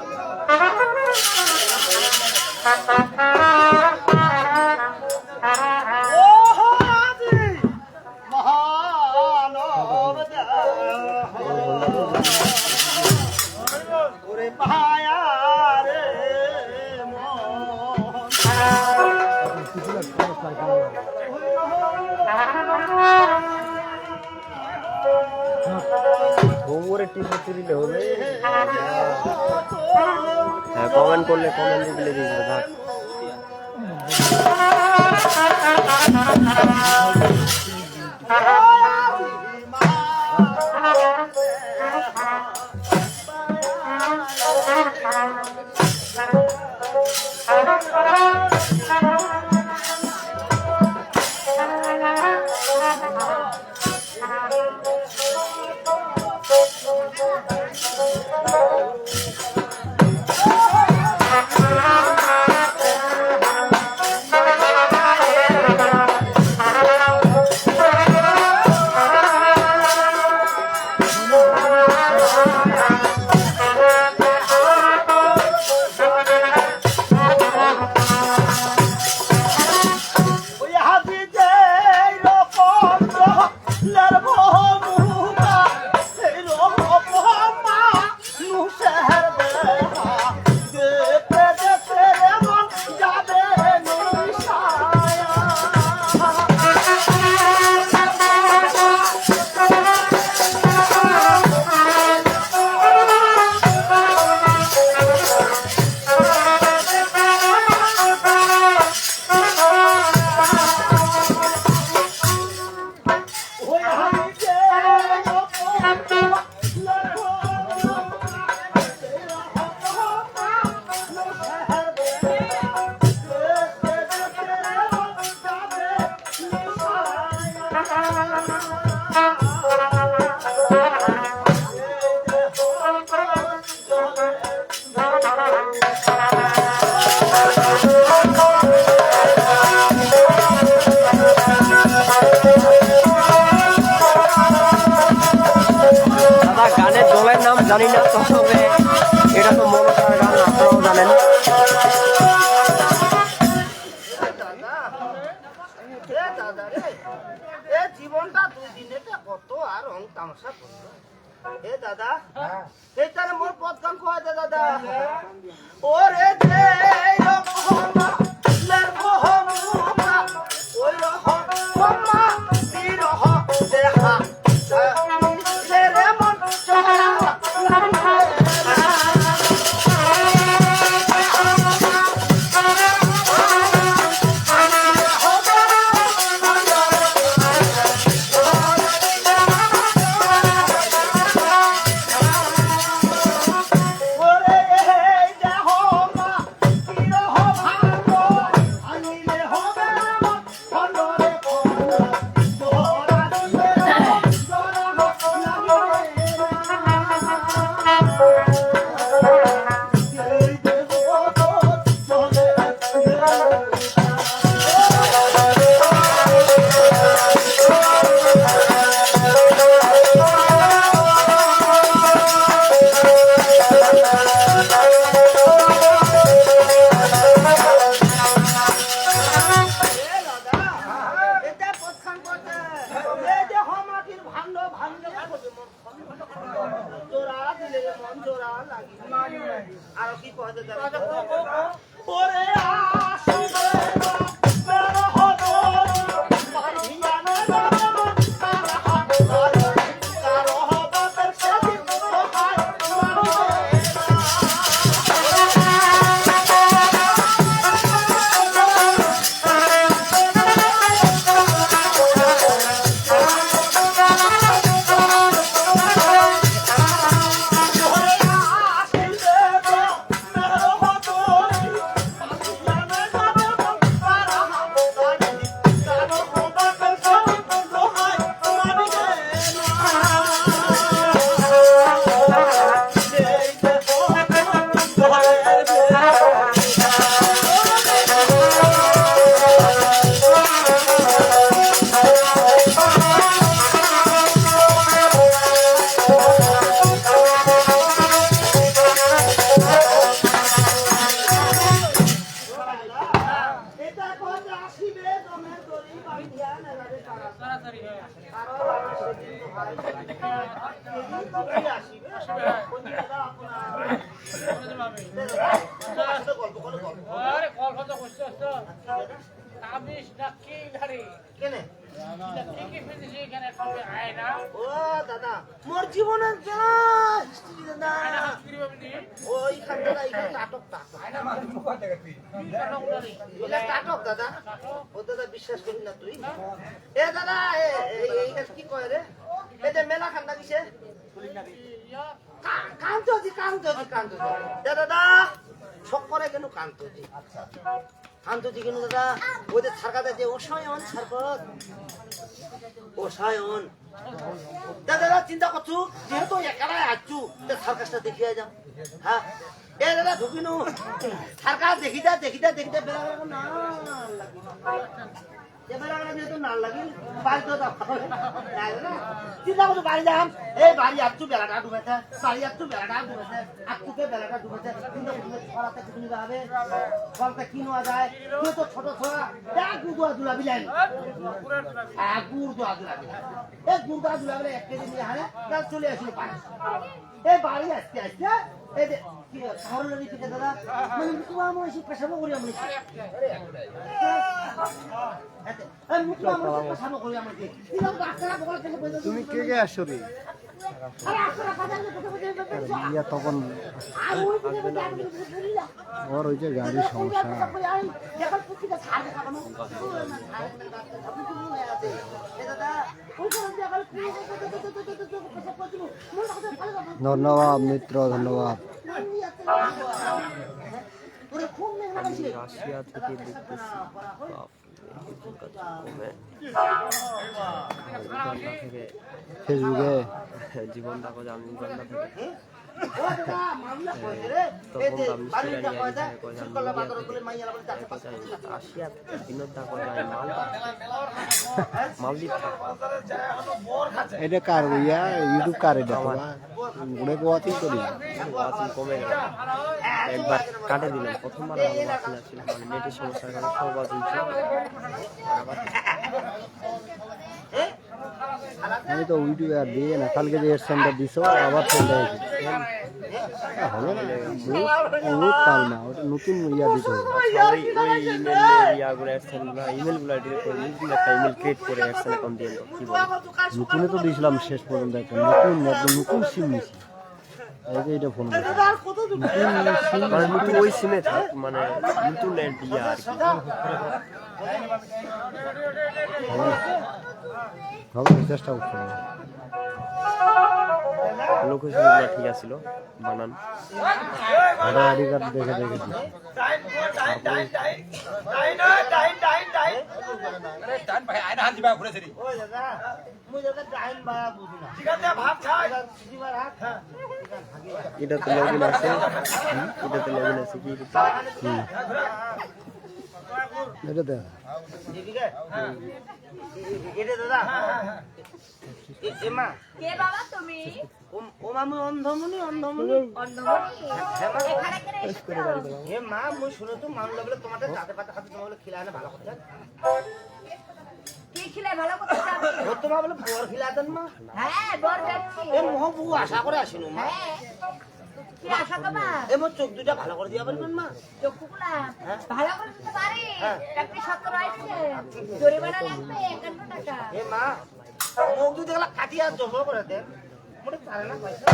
হ্যাঁ, কমেন্ট করলে কমেন্ট দিলে দিবে থাক। জানি না, তবে এটা তো মনসার গান, আপনারাও জানেন। জীবনটা দুই দিনে কত আর রং তামাশা করলো। এ দাদা, এইটার মোর পথ গান খোয়া দে দাদা। ওরে যে রকমা লেরবহমা ওই রকমা বিরহ দেখা রে মন চলা কেনে ও দাদা মোর জীবনের দাদা ওইখান দাদা এইখানে নাটক নাটক দাদা ও দাদা বিশ্বাস করি না তুই এ দাদা এইখানে কি কয় রে এই যে মেলা খান্দা কিসে কান্তজি দাদা সব করে কেন কান্তজি কান্তজি কেন দাদা ওদের সারকাতে যে অসায়ন সারকত অসায়ন দাদা চিন্তা করছু যেহেতু একারাই আসছু সার্কাসটা দেখিয়ে যাও হ্যাঁ এ দাদা ঢুকিনু সার্কাস দেখিতে বেলা না যেহেতু না লাগিল বাড়ি তো চিন্তা করছো বাড়ি যাম এই বাড়ি আসছু বেলাটা ডুবেছে আজকে বেলাটা ডুবেছে কিন্তু ছড়াতে কিছু হবে ছড়াতে কি নেওয়া যায় তুই তো ছোট ছড়া গুড় দোয়া দিলেন গুড় দোয়া দিলাবি এই গুড় দোয়া দিলাবি 1 কেজি নিয়ে হারে কাল চলে আসলো বাড়ি এই বাড়ি আসতে এই যে কি খাওয়ার লাগি থেকে দাদা মানে তুমি আমার এসে পেশাবো করি আমি তুমি কে কে আসছো রে ইয়া তখন ওর ওই যে গাড়ির সমস্যা ধন্যবাদ মিত্র ধন্যবাদ রাশিয়া থেকে দেখতেছি ফেসবুকে জীবন দেখো যে আমি উগান্ডা থেকে রাশিয়া বিনোদ দেখো মালদ্বীপ এটা কার ইয়া ইউটিউব কার এটা গুড়ে ওয়াচিং করি ওয়াচিং কমে গেল একবার কাটে দিলাম প্রথমবার আমার ওয়াচিং আসছিল মানে নেটের সমস্যার কারণে সব ওয়াচিং ছিল আবার আমি তো ইউটিউবে আর দিয়ে না কালকে যে সেন্টার দিছো আবার সেন্টার হবে না বহুত কাল না ওটা নতুন ইয়া দিতে হবে ওই ইমেল ইয়াগুলো ইমেলগুলো ডিলিট করে নতুন একটা ইমেল ক্রিয়েট করে অ্যাডসেন্স অ্যাকাউন্ট দিয়ে দাও কি বলো নতুনে তো দিয়েছিলাম শেষ পর্যন্ত একটা নতুন সিম নিছি এই যে এটা ফোন মানে নতুন ওই সিমে থাক মানে নতুন নেট ইয়া আর কি হবে চেষ্টা করতে হবে লোকেশনগুলো ঠিক আছিল বানান আইডি কার্ড দেখে এটাতে লগইন আছে কি এটা দেখ এটা দাদা এমা কে বাবা তুমি ও মামু অন্ধমনি অন্ধমণি এখানে কেন এসেছো হে মা মুই শুনে তো মান লাগলে তোমাদের দাঁতে পাতা খাতে তোমার বলে খিলায় না ভালো করতে কি খিলে ভালো করতে যাবে ও তোমার বলে বর খিলা দেন মা হ্যাঁ বর যাচ্ছি এ মোহ বউ আশা করে আসিনু মা হ্যাঁ কি আশা করবা এ মোর চোখ দুটা ভালো করে দিয়া পারবেন মা চক্ষুগুলা ভালো করে দিতে পারি একটা 17 আসছে জরিমানা লাগবে 51 টাকা হে মা মুখ দুটো গলা কাটিয়া জমা করে দে মোরে পারে না পয়সা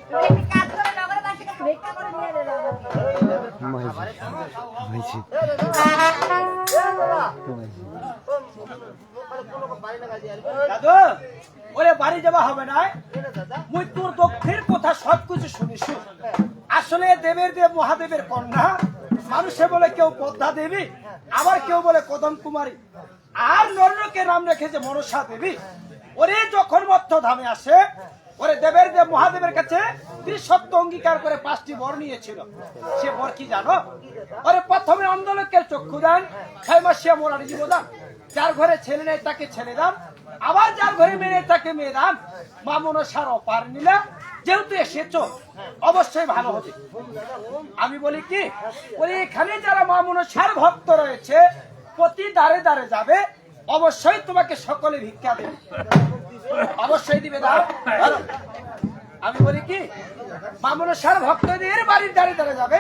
তুমি একটা কাজ করে নগরের বাসে কাছে ভিক্ষা করে নিয়ে দেবে ভাইছি দাদু ওরে বাড়ি যাওয়া হবে না মুই তোর দুঃখের কথা সবকিছু শুনিস আসলে দেবের দেব মহাদেবের কন্যা মানুষে বলে কেউ পদ্মা দেবী আবার কেউ বলে কদম কুমারী আর নরকে নাম রেখেছে মনসা দেবী ওরে যখন মধ্যধামে আসে ওরে দেবের দেব মহাদেবের কাছে ত্রিসত্য অঙ্গীকার করে 5টি বর নিয়েছিল সে বর কি জানো ওরে প্রথমে অন্ধলোকের চক্ষুদান 6 মাসিয়া মোরারি জীবদান যার ঘরে ছেলে নেই তাকে ছেলে দান আবার যার ঘরে মেয়ে নেই তাকে মেয়ে দান মা মনসার অপার নিলা যেহেতু এসেছো অবশ্যই ভালো হবে আমি বলি কি, ওই এখানে যারা মা মনসার ভক্ত রয়েছে প্রতি দ্বারে দ্বারে যাবে অবশ্যই তোমাকে সকলে ভিক্ষা দেবে, অবশ্যই দিবে। দাও ধরো। আমি বলি কি, মামনসার ভক্তদের বাড়ির দ্বারে দ্বারে যাবে,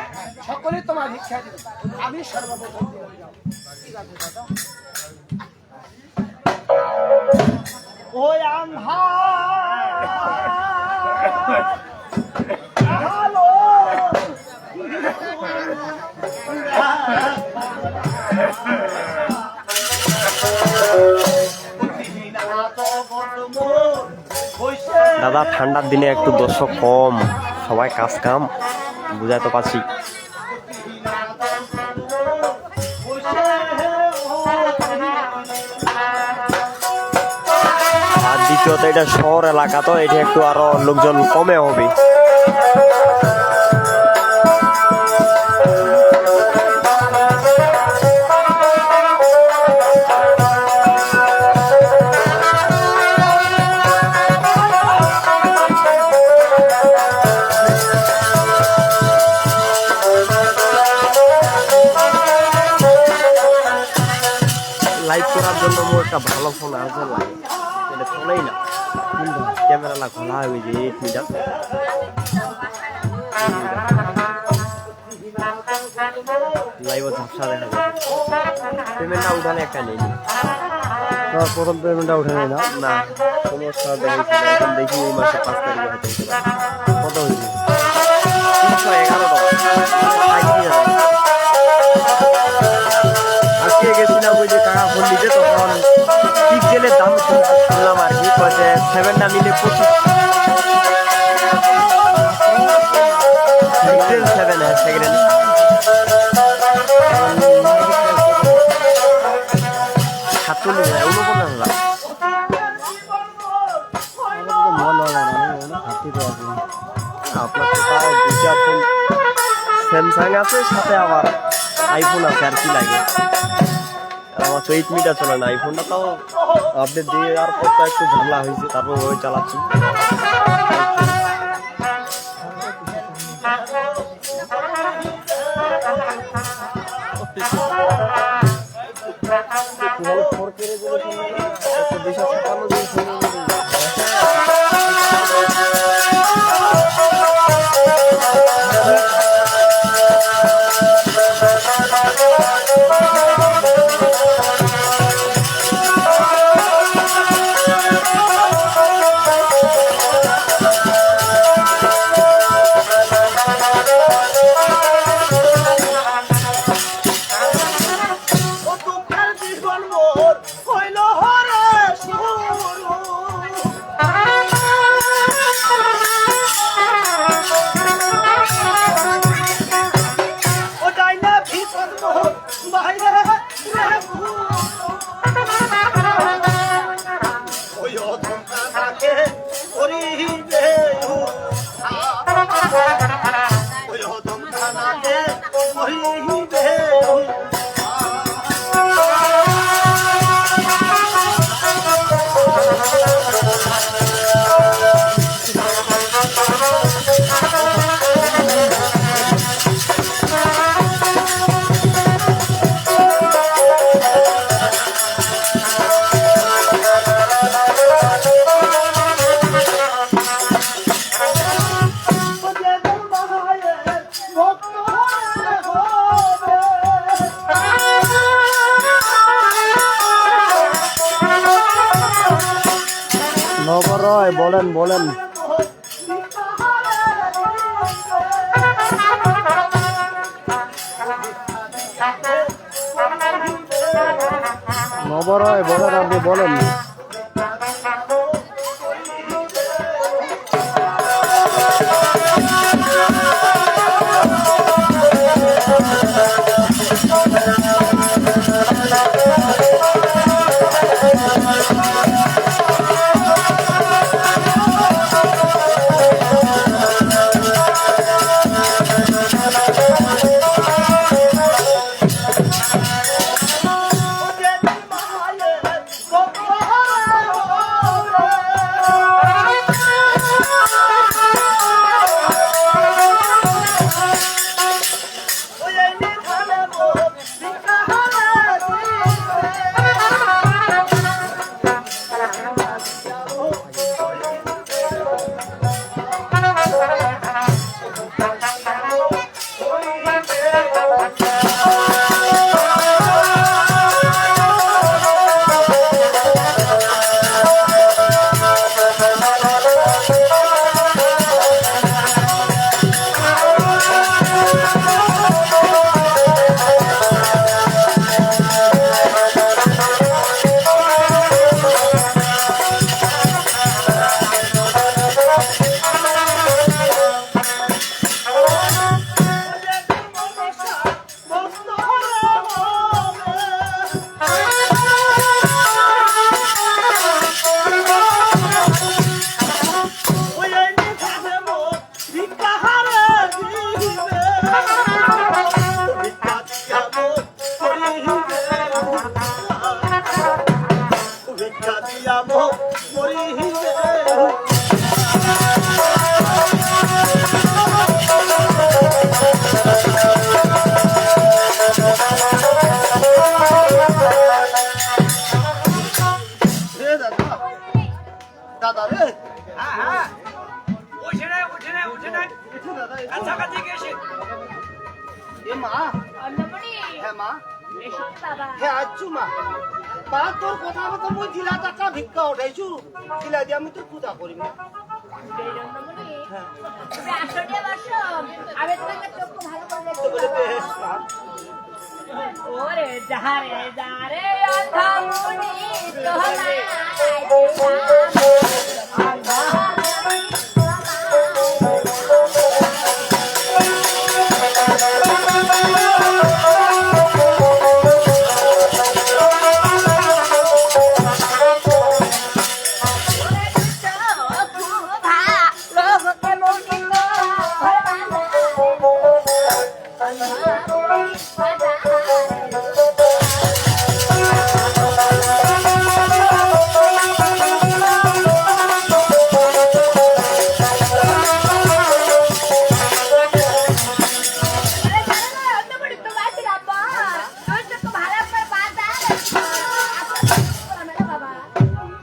সকলে তোমার ভিক্ষা দিবে, আমি সর্বপ্রথম দিব। ওই হ্যালো দাদা ঠান্ডার দিনে একটু দর্শক কম, সবাই কাজ কাম, বুঝাই তো পাচ্ছি। আর দ্বিতীয়ত এটা শহর এলাকা, তো এটা একটু আরো লোকজন কমে হবে। লাইভ করার জন্য মোর একটা ভালো ফোন আর্জেন্ট লাগে, এটা চলেই না, ক্যামেরা খোলা হয়ে যে 8 মিটার। লাইভ ঝাপসা দেখা যায়। পেমেন্টটা উঠানে একটা নেই, প্রথম পেমেন্টটা উঠে নেই না সমস্যা দেখেছি। এখন দেখি এই মাসে 5 তারিখে হয়তো কত হয়েছে, 311 টাকা। আজকে গেছিলাম ওই যে টাকা ফোন দিতে, তখন পিক্সেলের দাম শুনলাম আর কি, 7টা নিলে 25। পিক্সেল 7 হ্যাঁ সেকেন্ড হ্যান্ড 47,000। আপনার তো তাও 2টা ফোন স্যামসাং আছে, সাথে আবার আইফোন আছে, আর কি লাগে। আমার তো 8 মিটার চলে না, আইফোনটা তাও আপডেট দিয়ে আর কত একটু ঝামেলা হয়েছে, তারপর ওই চালাচ্ছি। নবরয় বলেন বলেন। নবরয় বলেন, আপনি বলেন। লইয়া মরি দাদা রে হ্যাঁ হ্যাঁ উঠে নাই উঠে নাই উঠে নাই দাদা কাছাকাছি গেছে এ মা অন্নমণি হ্যাঁ মা এসো বাবা হ্যাঁ আচ্ছু মা বা তোর কথা মতো মুই জিলা টাকা ভিক্ষা উঠাইছু জিলা দিয়ে আমি তোর পূজা করিম অন্নমণি তুমি আসো দিয়ে বসো আমি তোমাকে চোখ ভালো করে দেখতে ওরে যারে যারে অন্নমণি তোলাই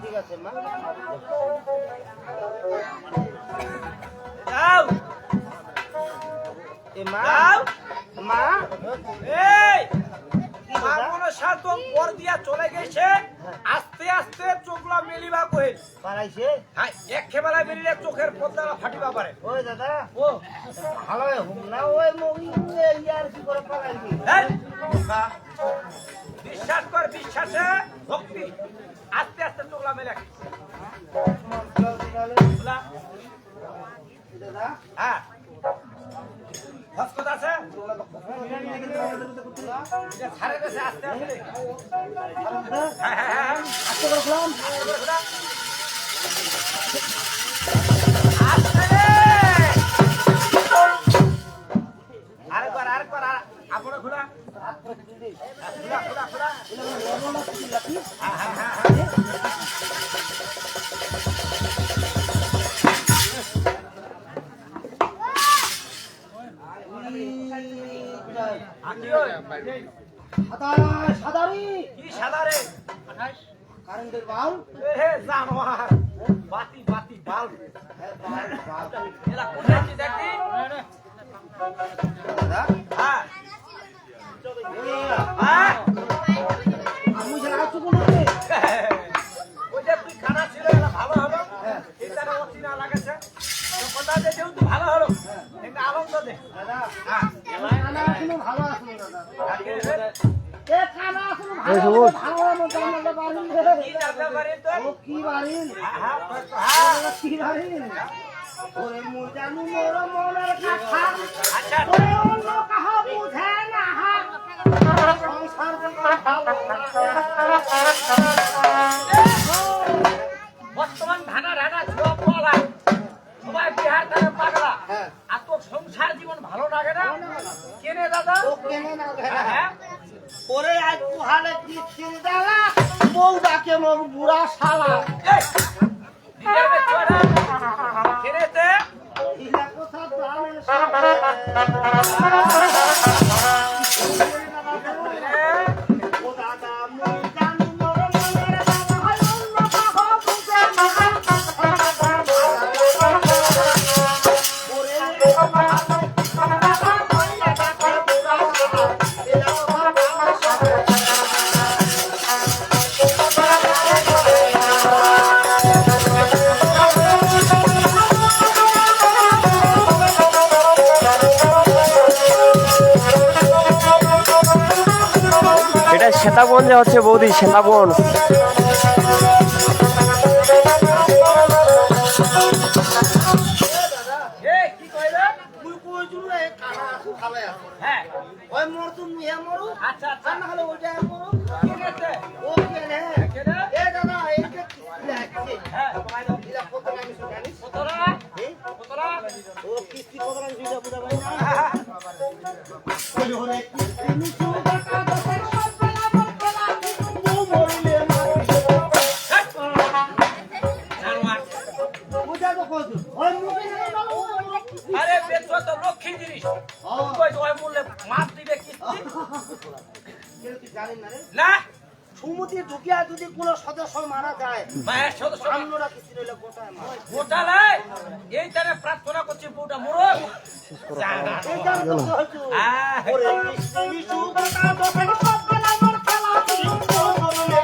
ঠিক আছে মা যাও এ মা যাও মা এই কি দাদা মামন সাতম পর দিয়া চলে গেছে আস্তে আস্তে চোখলা মেলিবা কইল বাড়াইছে হ্যাঁ একেবারে মেলিলে চোখের পর্দাটা ফাটিবা পারে ওই দাদা ও ভালো হুম না ওই মগি ইয়ার কি করে পালাইবি এই, বা, বিশ্বাস কর বিশ্বাসে ভক্তি আস্তে আস্তে চোখলা মেলে বুঝলা? দাদা হ্যাঁ হসকত আছে এটা ছাড়ে গেছে আস্তে আস্তে হ্যাঁ হ্যাঁ হ্যাঁ আচ্ছা করলাম আস্তে রে। আরেকবার আরেকবার আপনি খোলা খোলা খোলা খোলা হ্যাঁ হ্যাঁ হ্যাঁ হ্যাঁ সাদারি কি সাদা রে কারেন্টের বাল এ জানোয়ার বাতি বাতি বাল্ব হ্যাঁ বাল বাল এরা কোথায় কি দেখি দাদা হ্যাঁ হ্যাঁ আমি যারা আছো বলো রে ওই যে তুই খানা ছিল এটা ভালো হলো এটা অচিনা লাগেছে কথা যে যেহেতু ভালো হলো একটা আনন্দ দে দাদা হ্যাঁ খানা এখনো ভালো আছে দাদা কি এ খানা এখনো ভালো আছে ভালো মতো আমরা বাড়ি জানতে পারি তো ও কি বাড়ি হ্যাঁ হ্যাঁ কি বাড়ি ওরে মুই জানি মোর মনের কথা আচ্ছা ওরে অন্য কাহা বুঝে না সংসার ভালো বর্তমান ধানা ধানা ছোয়া পড়া সবাই বিহার ধানে পাগলা হ্যাঁ আর তোর সংসার জীবন ভালো লাগে না কেনে দাদা ও কেনে না হ্যাঁ হ্যাঁ ওরে আজ পুহালে কিচ্ছির দালা বউ ডাকে মোর বুড়া শালা এই নিজের বেচোরা কেনেতে ইলা কথা জানে ও দাদা মুই জানি মোর মনের কথা হয় অন্য কাহা বুঝে না ওরে এটা শ্বেতাগঞ্জে হচ্ছে বৌদি, শ্বেতাগঞ্জ। এই কি কইলা মুই কইছু রে কানা আসু খাবে হ্যাঁ ওই মোর তুমি ইয়া মরু আচ্ছা আচ্ছা না হলে ওইটা মরু কেনেতে ও কেনে কেনে এ দাদা এই যে লাগছে হ্যাঁ ইলা কত আমি জানি কতরা কতরা ও কিস্তি কত আমি দিদা বুঝা ভাই না ওই হরে কিস্তি সুদা কাটা সব পেলা মরলা ও মরিলে মাটি সব মারা যায় মায়ের সদস্য অন্যরা কিছু রইলে গোটায় মারা গোটালে এই তারে প্রার্থনা করছি বউটা মরক এই গান তো হুজুর আহ ওরে মিষ্টি সুগাটা যখন সব গেলা মোর খেলা কিন্তু করলে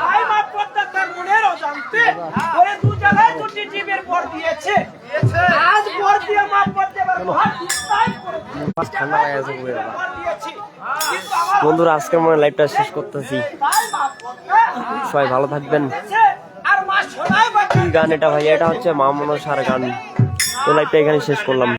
আই মা পদ্মা তার মনের অজান্তে ওরে দু জায়গায় দুটি জীবের বর দিয়েছে আজ বর দিয়ে মা পদ্মা এবার মহা চিন্তায় করেছে ঠান্ডা হয়ে গেছে পুরো এবার। বর দিয়েছি কিন্তু আমার বন্ধুরা আজকের মনে লাইভটা শেষ করতেছি। তাই মা পদ্মা সবাই ভালো থাকবেন। আর মা শোনায় বাকি কি গান এটা ভাই? এটা হচ্ছে মা মনসার গান। তো লাইভটা এখানে শেষ করলাম।